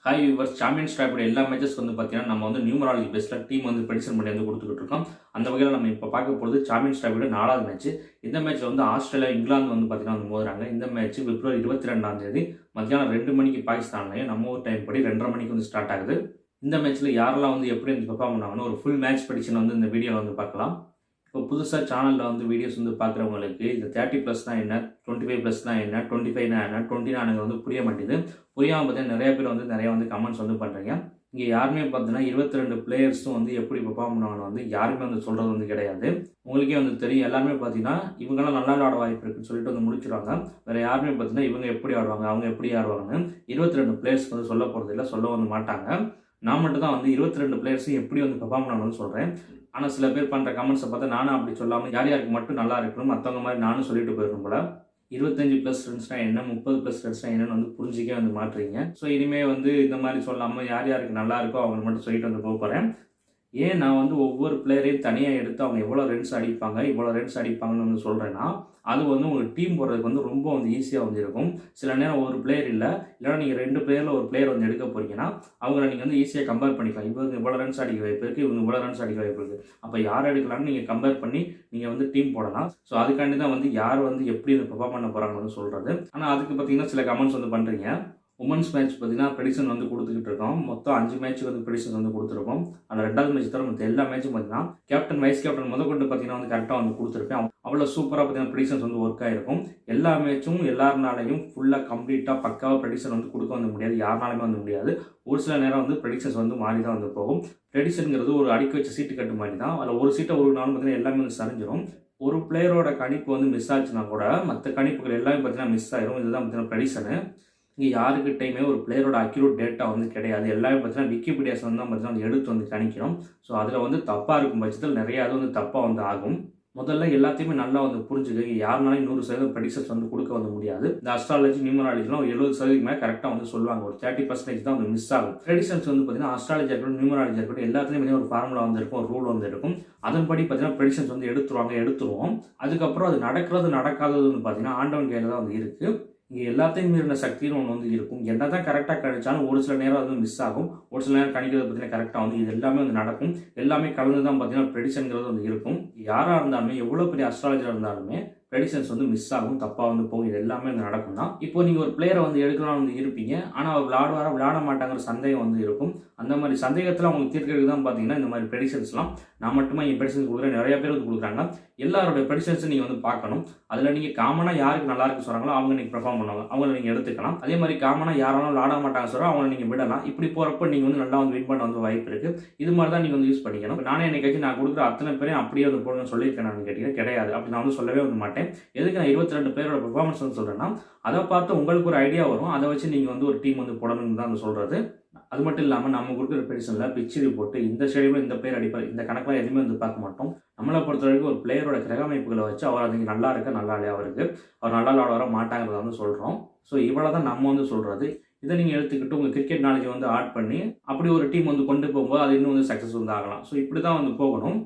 Hi viewers, champions டிராஃபியோட எல்லா மேட்சஸ்க்கு வந்து பார்த்தீங்கன்னா நம்ம வந்து நியூமராலஜி பேஸில் டீம் வந்து ப்ரெடிக்ஷன் பண்ணி வந்து கொடுத்துக்கிட்டு இருக்கோம். அந்த வகையில் நம்ம இப்போ பார்க்க போகிறது சாம்பியன்ஸ் டிராஃபியோட 4வது மேட்ச். இந்த மேட்ச்சில் வந்து ஆஸ்திரேலியா இங்கிலாந்து வந்து பார்த்தீங்கன்னா வந்து மோதுறாங்க. இந்த மேட்ச் பிப்ரவரி 22 மத்தியானம் 2 மணிக்கு பாகிஸ்தான்லையும், நம்ம ஊர் டைம் படி 2:30 மணிக்கு வந்து ஸ்டார்ட் ஆகுது. இந்த மேட்ச்சில் யாரெல்லாம் வந்து எப்படி வந்து பெர்ஃபார்ம் பண்ணாங்கன்னு ஒரு ஃபுல் மேட்ச் ப்ரெடிக்ஷன் வந்து இந்த வீடியோவில் வந்து பார்க்கலாம். இப்போ புதுசாக சேனலில் வந்து வீடியோஸ் வந்து பார்க்குறவங்களுக்கு இந்த 30+ என்ன, 25+ என்ன, 25 என்ன, 29 வந்து புரிய மாட்டேங்குது. புரியாமல் பார்த்தீங்கன்னா நிறைய பேர் வந்து நிறைய வந்து கமெண்ட்ஸ் வந்து பண்ணுறீங்க. இங்கே யாருமே பார்த்தீங்கன்னா 22 பிளேயர்ஸும் வந்து எப்படி பெர்ஃபார்ம் பண்ணுவாங்கன்னு வந்து யாருமே வந்து சொல்கிறது வந்து கிடையாது. உங்களுக்கே வந்து தெரியும், எல்லாருமே பார்த்தீங்கன்னா இவங்கெல்லாம் நல்லா ஆட வாய்ப்பு இருக்குன்னு சொல்லிட்டு வந்து முடிச்சிடுவாங்க. வேறு யாருமே பார்த்தீங்கன்னா இவங்க எப்படி ஆடுவாங்க, அவங்க எப்படி ஆடுவாங்கன்னு 22 பிளேயர்ஸ் வந்து சொல்ல போகிறது இல்லை, சொல்ல வந்து மாட்டாங்க. நான் மட்டும் தான் வந்து 22 பிளேயர்ஸும் எப்படி வந்து பெர்ஃபார்ம் பண்ணணும்னு சொல்கிறேன். ஆனால் சில பேர் பண்ணுற கமெண்ட்ஸை பார்த்தா நானும் அப்படி சொல்லாமல் யார் யாருக்கு மட்டும் நல்லா இருக்கணும், மற்றவங்க மாதிரி நானும் சொல்லிட்டு போயிருக்கணும் போல. 25+ ரன்ஸ்னா என்ன, 30+ ரன்ஸ்னா என்னன்னு வந்து புரிஞ்சிக்கவே வந்து மாட்டுறீங்க. ஸோ இனிமேல் வந்து இந்த மாதிரி சொல்லாமல் யார் யாருக்கு நல்லா இருக்கோ அவங்க மட்டும் சொல்லிட்டு வந்து போகிறேன். ஏன் நான் வந்து ஒவ்வொரு பிளேயரையும் தனியாக எடுத்து அவங்க எவ்வளோ ரன்ஸ் அடிப்பாங்க, இவ்வளோ ரன்ஸ் அடிப்பாங்கன்னு வந்து சொல்கிறேன்னா, அது வந்து உங்களுக்கு டீம் போடுறதுக்கு வந்து ரொம்ப வந்து ஈஸியாக வந்து இருக்கும். சில நேரம் ஒரு பிளேயர் இல்லைனா நீங்கள் 2 பிளேயரில் ஒரு பிளேயர் வந்து எடுக்க போகிறீங்கன்னா அவங்கள நீங்கள் வந்து ஈஸியாக கம்பேர் பண்ணிக்கலாம். இவங்க இவ்வளோ ரன்ஸ் அடிக்க வாய்ப்பு இருக்குது, இவங்க இவ்வளோ ரன்ஸ் அடிக்க வாய்ப்பு இருக்குது. அப்போ யார் எடுக்கலாம்னு நீங்கள் கம்பேர் பண்ணி நீங்கள் வந்து டீம் போடலாம். ஸோ அதுக்காண்டி தான் வந்து யார் வந்து எப்படி வந்து பெர்ஃபார்ம் பண்ண போகிறாங்கன்னு வந்து சொல்கிறது. ஆனால் அதுக்கு பார்த்தீங்கன்னா சில கமெண்ட்ஸ் வந்து பண்ணுறீங்க. உமன்ஸ் மேட்ச் பார்த்தீங்கன்னா ப்ரெடிக்ஷன் வந்து கொடுத்துக்கிட்டு இருக்கோம். மொத்தம் 5 மேட்ச் வந்து ப்ரெடிக்ஷன் வந்து கொடுத்துருக்கோம். அந்த 2வது மேட்ச் தவிர மற்ற எல்லா மேட்சும் பார்த்தீங்கன்னா கேப்டன், வைஸ் கேப்டன் முதற்கொண்டு பார்த்தீங்கன்னா வந்து கரெக்டாக வந்து கொடுத்துருப்பேன். அவ்வளோ சூப்பராக பார்த்தீங்கன்னா ப்ரெடிக்ஷன்ஸ் வந்து ஒர்க் ஆகிருக்கும். எல்லா மேட்சும் எல்லாருனாலையும் ஃபுல்லாக கம்ப்ளீட்டாக பக்காவாக ப்ரெடிக்ஷன் வந்து கொடுக்க வந்து முடியாது, யாருனாலுமே வந்து முடியாது. ஒரு சில நேரம் வந்து ப்ரெடிக்ஷன்ஸ் வந்து மாறி தான் வந்து போகும். ப்ரெடிக்ஷனுங்கிறது ஒரு அடுக்கி வச்ச சீட்டு கட்டு மாதிரி தான். அதில் ஒரு சீட்டை ஒரு நாளும் பார்த்தீங்கன்னா எல்லாமே வந்து சரிஞ்சிடும். ஒரு பிளேயரோட கணிப்பு வந்து மிஸ் ஆச்சுன்னா கூட மற்ற கணிப்புகள் எல்லாமே பார்த்தீங்கன்னா மிஸ் ஆயிரும். இதுதான் பார்த்தீங்கன்னா ப்ரெடிக்ஷனு. இங்கே யாருக்கிட்டையுமே ஒரு பிளேயரோட அக்யூரேட் டேட்டா வந்து கிடையாது. எல்லாமே பார்த்தீங்கன்னா விக்கிபீடியாஸ் வந்து தான் பார்த்தீங்கன்னா எடுத்து வந்து கணிக்கிறோம். ஸோ அதில் வந்து தப்பாக இருக்கும் பட்சத்தில் நிறையா அது வந்து தப்பாக வந்து ஆகும். முதல்ல எல்லாத்தையுமே நல்லா வந்து புரிஞ்சுக்க, யாருனாலும் 100% ப்ரெடிக்ஷன்ஸ் வந்து கொடுக்க வந்து முடியாது. இந்த அஸ்ட்ராலஜி, நியூமராலஜிலாம் 70% மேலே கரெக்டாக வந்து சொல்லுவாங்க. ஒரு 30% தான் வந்து மிஸ் ஆகும். ப்ரெடிக்ஷன்ஸ் வந்து பார்த்தீங்கன்னா அஸ்ட்ராலஜி இருக்கட்டும், நியூமராலஜி இருக்கட்டும், எல்லாத்துலேயுமே ஒரு ஃபார்முலா வந்து இருக்கும், ஒரு ரூல் வந்து இருக்கும். அதன்படி பார்த்தீங்கன்னா ப்ரெடிக்ஷன்ஸ் வந்து எடுத்துருவோம். அதுக்கப்புறம் அது நடக்காதது வந்து பார்த்தீங்கன்னா ஆண்டவன் கையில் தான் வந்து இருக்குது. இங்கே எல்லாத்தையும் மீறின சக்தின்னு ஒன்று வந்து இருக்கும். என்ன தான் கரெக்டாக கணிச்சாலும் ஒரு சில நேரம் அது மிஸ் ஆகும். ஒரு சில நேரம் கணிக்கிறது பார்த்தீங்கன்னா கரெக்டாக வந்து இது எல்லாமே வந்து நடக்கும். எல்லாமே கலந்து தான் பார்த்தீங்கன்னா ப்ரெடிக்ஷன்ங்கிறது வந்து இருக்கும். யாராக இருந்தாலுமே, எவ்வளோ பெரிய அஸ்ட்ராலஜராக இருந்தாலுமே ப்ரெடிக்ஷன்ஸ் வந்து மிஸ் ஆகும், தப்பாக வந்து போகும். இது எல்லாமே வந்து நடக்கும் தான். இப்போ நீங்கள் ஒரு பிளேயரை வந்து எடுக்கலாம் வந்து இருப்பீங்க, ஆனால் அவர் விளையாட மாட்டாங்கிற சந்தேகம் வந்து இருக்கும். அந்த மாதிரி சந்தேகத்தில் அவங்களுக்கு தீர்க்கிறதுக்கு தான் பார்த்தீங்கன்னா இந்த மாதிரி ப்ரெடிக்ஷன்ஸ்லாம் நான் மட்டுமே என் ப்ரெடிக்ஷன்ஸ் கொடுக்குறேன், நிறைய பேர் வந்து கொடுக்குறாங்க. எல்லாரோட ப்ரெடிக்ஷன்ஸும் நீங்கள் வந்து பார்க்கணும். அதில் நீங்கள் காமனாக யாருக்கு நல்லா இருக்கு சொல்கிறாங்களோ அவங்க நீங்கள் பெர்ஃபார்ம் பண்ணுவாங்க, அவங்கள நீங்கள் எடுத்துக்கலாம். அதே மாதிரி காமனாக யாராலும் விளையாட மாட்டாங்க சொல்கிறோம், அவங்கள நீங்கள் விடலாம். இப்படி போகிறப்ப நீங்கள் வந்து நல்லா வந்து வின் பண்ண வந்து வாய்ப்பு இருக்குது. இது மாதிரி தான் நீங்கள் வந்து யூஸ் பண்ணிக்கணும். நானே என்னைக்காச்சும் நான் கொடுக்குற அத்தனை பேரையும் அப்படியே வந்து போடணும்னு சொல்லியிருக்கேன் நான் கேட்டீங்கன்னா கிடையாது. அப்படி நான் வந்து சொல்லவே வந்து மாட்டேன். எதுக்கு நான் 22 பேரோட பெர்ஃபார்மன்ஸ் வந்து சொல்கிறேன்னா, அதை பார்த்து உங்களுக்கு ஒரு ஐடியா வரும். அதை வச்சு நீங்கள் வந்து ஒரு டீம் வந்து போடணும்னு தான் வந்து சொல்கிறது. அது மட்டும் இல்லாமல் நம்ம கொடுக்குற ப்ரெடிக்ஷனில் பிச் ரிப்போர்ட், இந்த ஸ்டேடியமில் இந்த பிளேயர் அடிப்பார், இந்த கணக்கெலாம் எதுவுமே வந்து பார்க்க மாட்டோம். நம்மளை பொறுத்த வரைக்கும் ஒரு பிளேயரோட கிரக அமைப்புகளை வச்சு அவர் அதுக்கு நல்லா இருக்கா, நல்லா இல்லையா, அவருக்கு அவர் நல்லா விளையாட வர மாட்டாங்கிறத வந்து சொல்கிறோம். ஸோ இவ்வளோ தான் நம்ம வந்து சொல்கிறது. இதை நீங்கள் எடுத்துக்கிட்டு உங்கள் கிரிக்கெட் நாலேஜை வந்து ஆட் பண்ணி அப்படி ஒரு டீம் வந்து கொண்டு போகும்போது அது இன்னும் வந்து சக்ஸஸ் வந்து ஆகலாம். ஸோ இப்படி தான் வந்து போகணும்.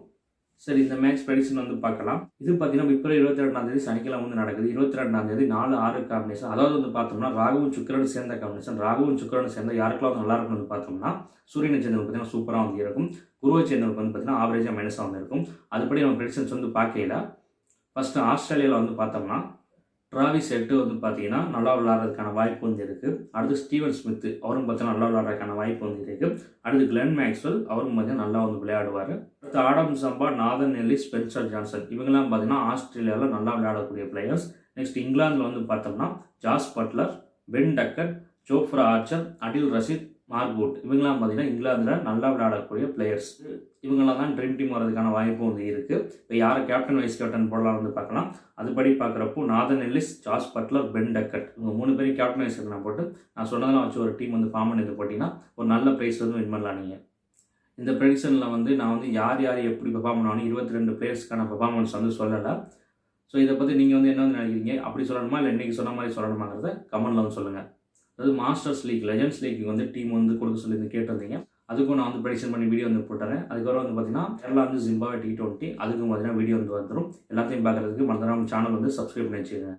சரி, இந்த மேட்ச் ப்ரெடிக்ஷன் வந்து பார்க்கலாம். இது பார்த்தீங்கன்னா பிப்ரவரி 22 சனிக்கிழமை வந்து நடக்குது. 22 4-6 காம்பினேஷன். அதாவது வந்து பார்த்தோம்னா ராகுவும் சுக்கிரனும் சேர்ந்த காம்பினேஷன். ராகுவும் சுக்கிரனும் சேர்ந்த யாருக்கெல்லாம் வந்து நல்லா இருக்கும்னு வந்து பார்த்தோம்னா, சூரியனை சேர்ந்தவங்க பார்த்தீங்கன்னா சூப்பராக வந்து இருக்கும். குருவை சேர்ந்தவங்க வந்து பார்த்தீங்கன்னா ஆவரேஜாக மைனஸாக வந்து இருக்கும். அதுபடி நம்ம ப்ரெடிக்ஷன்ஸ் வந்து பார்க்கையில ஃபஸ்ட்டு ஆஸ்திரேலியாவில் வந்து பார்த்தோம்னா டிராவிஸ் ஹெட் வந்து பார்த்தீங்கன்னா நல்லா விளையாடுறதுக்கான வாய்ப்பு வந்து இருக்குது. அடுத்து ஸ்டீவன் ஸ்மித், அவரும் பார்த்தீங்கன்னா நல்லா விளையாடுறதுக்கான வாய்ப்பு வந்து இருக்குது. அடுத்து கிளென் மேக்ஸ்வெல், அவரும் பார்த்தீங்கன்னா நல்லா வந்து விளையாடுவார். அடுத்து ஆடம் சம்பா, நாதன் எல்லிஸ், ஸ்பென்சர் ஜான்சன், இவங்கெல்லாம் பார்த்தீங்கன்னா ஆஸ்திரேலியாவில் நல்லா விளையாடக்கூடிய பிளேயர்ஸ். நெக்ஸ்ட் இங்கிலாந்தில் வந்து பார்த்தோம்னா Jos Buttler, Ben Duckett, Jofra Archer, Adil Rashid, Mark Wood, இவங்கெல்லாம் பார்த்தீங்கன்னா இங்கிலாந்தில் நல்லா விளையாடக்கூடிய பிளேயர்ஸ். இவங்களாம் தான் ட்ரீம் டீம் வரதுக்கான வாய்ப்பு வந்து இருக்குது. இப்போ யாரை கேப்டன், வைஸ் கேப்டன் போடலாம் வந்து பார்க்கலாம். அதுபடி பார்க்குறப்போ Nathan Ellis, Jos Buttler, Ben Duckett, இவங்க 3 பேரும் கேப்டன், வைஸ் கேப்டன் போட்டு நான் சொன்னதெல்லாம் வச்சு ஒரு டீம் வந்து ஃபார்ம் பண்ணி போட்டிங்கன்னா ஒரு நல்ல ப்ரைஸ் வந்து வின் பண்ணலாம். நீங்கள் இந்த ப்ரெடிக்ஷனில் வந்து நான் வந்து யார் எப்படி பெர்ஃபார்ம் பண்ணுவாங்க 22 பிளேயர்ஸ்க்கான பெர்ஃபார்மன்ஸ் வந்து சொல்லலை. ஸோ இதை பற்றி நீங்கள் வந்து என்ன வந்து நினைக்கிறீங்க? அப்படி சொல்லணுமா இல்லை இன்றைக்கி சொன்ன மாதிரி சொல்லணுமாங்கிறத கமெண்ட்டில் வந்து சொல்லுங்கள். அதாவது மாஸ்டர்ஸ் லீக், லெஜண்ட்ஸ் லீக் வந்து டீம் வந்து கொடுக்க சொல்லி கேட்டிருந்தீங்க. அதுக்கும் நான் வந்து ப்ரெடிக்ஷன் பண்ணி வீடியோ வந்து போட்டுறேன். அதுக்கப்புறம் வந்து பார்த்தீங்கன்னா கேரளா வந்து ஜிம்பாப்வே T20, அதுக்கும் பார்த்தீங்கன்னா வீடியோ வந்து வந்துடும். எல்லாத்தையும் பார்க்குறதுக்கு மறந்துடாம சேனல் வந்து சப்ஸ்கிரைப் பண்ணி வச்சுக்கோங்க.